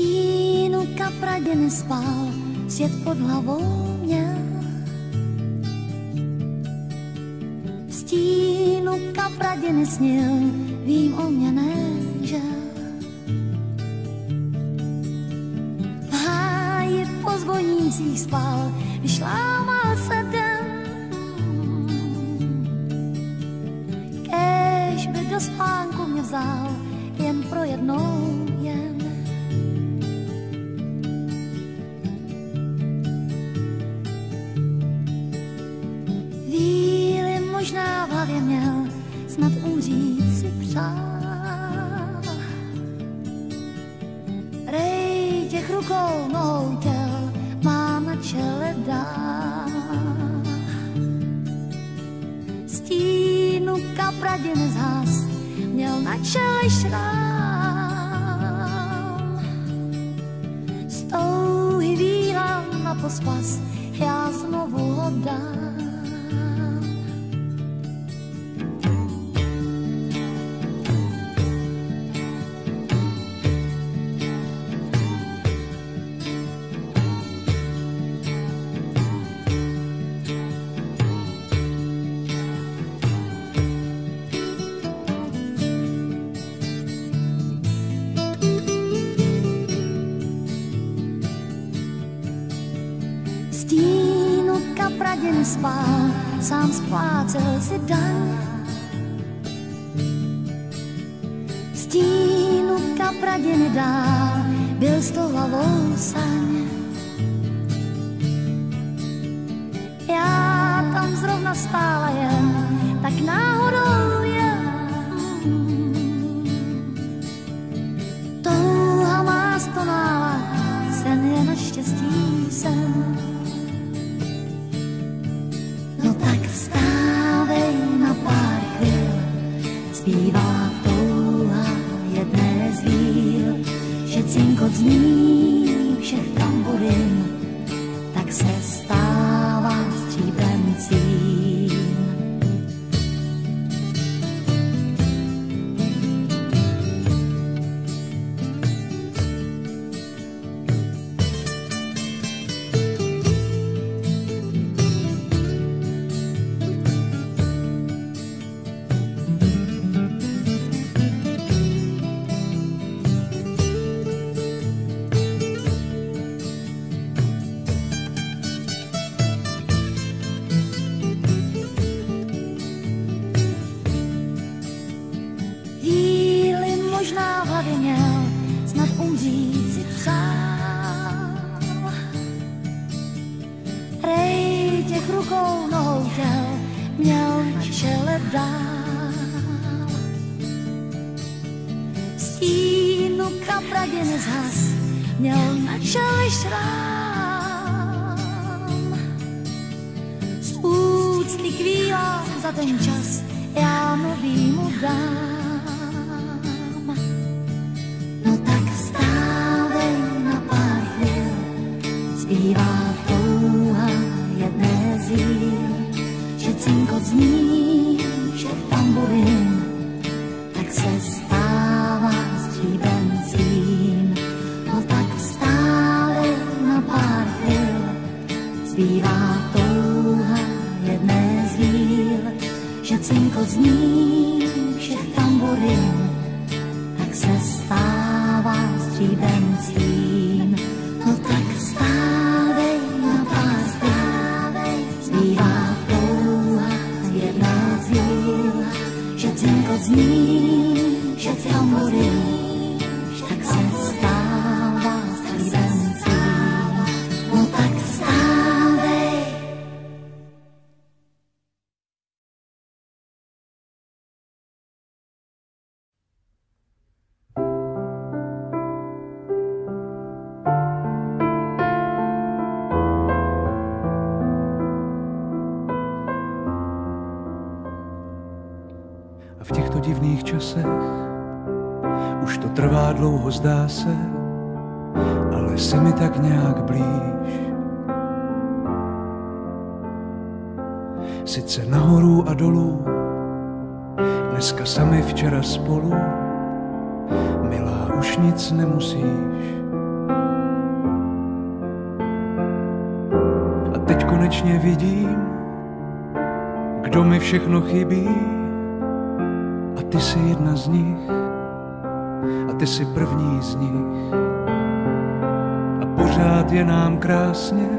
stínu kapradě nespal, svět pod hlavou měl. V stínu kapradě nesnil, vím o mě nežel. V háji po zvonících spal, když lámal se den. Kéž by do spánku mě vzal, jen pro jednou jen. Víly možná v hlavě měl, snad umřít si přál. Rej těch rukou, nohou těl má na čele dál. Stínu kapradě nezhas, měl na čele šrám. Z touhy víram na pospas, já znovu ho dám. Stínu kapradě nespál, sám splácel si daň. Stínu kapradě nedál, byl s tou hlavou saň. Já tam zrovna stála jen, tak náhodou jen. Touha má stonála, sen je naštěstí sen. No tak vstávej na pár chvíl, zpívá touha jedné z víl, že cinkot zní všech tamburin, tak se stává stříbencím. Možná v hlavě měl, snad umřít si přál. Rej těch rukou, nohou těl měl na čele dál. Stínu kapradě nezhas, měl na čele šrám. Z úcty k chvílám za ten čas já nový mu dám. Zpívá touha jedné z víl, že cinkot zní všech tamburin, tak se stává stříbencím. No tak vstávej na pár chvíl, zpívá touha jedné z víl, že cinkot zní všech tamburin, tak se stává stříbencím. No tak vstávej na pár chvíl, zpívá touha jedné z víl, že cinkot zní všech tamburin, tak se stává stříbencím. No tak vstávej. A v těchto divných časech už to trvá dlouho, zdá se, ale jsi mi tak nějak blíž. Sice nahoru a dolů, dneska sami, včera spolu, milá, už nic nemusíš. konečně vidím, kdo mi všechno chybí, a ty jsi jedna z nich, a ty jsi první z nich. A pořád je nám krásně,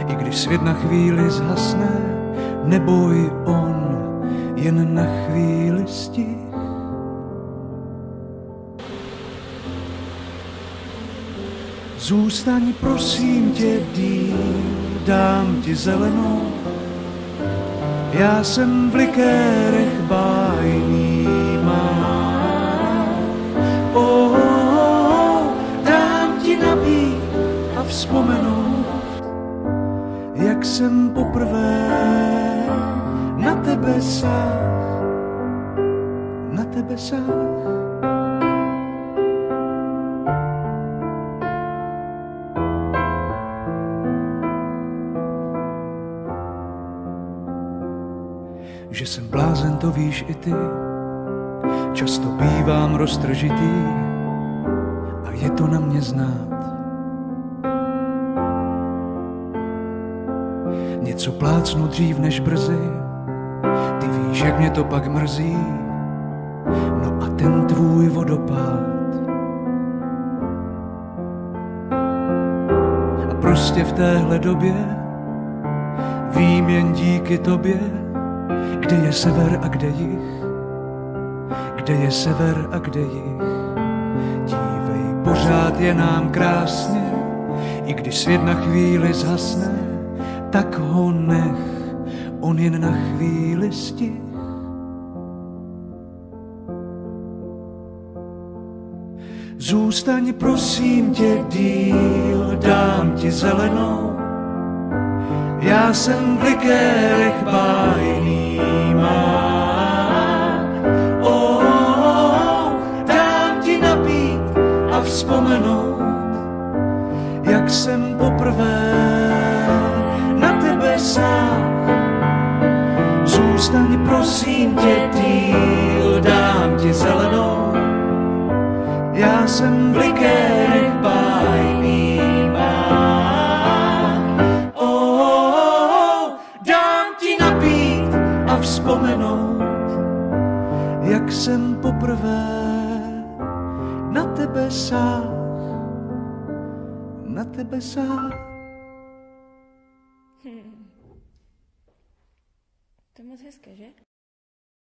i když svět na chvíli zhasne, neboj, on jen na chvíli stih. Zůstaň, prosím tě, díl, dám ti zelenou. Já jsem v likérech bájný mám. Dám ti napít a vzpomenout, jak jsem poprvé na tebe sáh, na tebe sáh. Že jsem blázen, to víš i ty, často bývám roztržitý a je to na mě znát. Něco plácnu dřív než brzy, ty víš, jak mě to pak mrzí, no a ten tvůj vodopád. A prostě v téhle době vím jen díky tobě, kde je sever a kde jih, kde je sever a kde jih. Dívej, pořád je nám krásně, i když svět na chvíli zhasne, tak ho nech, on jen na chvíli stih. Zůstaň, prosím tě, díl, dám ti zelenou. Já jsem v likérech bájný mák. Dám ti napít a vzpomenout, jak jsem poprvé na tebe sáh. Zůstaň, prosím tě, díl, dám ti zelenou. Já jsem v likérech bájný mák. Dám ti napít a vzpomenout, jak jsem poprvé na tebe sáh, na tebe sáh. To je moc hezké, že?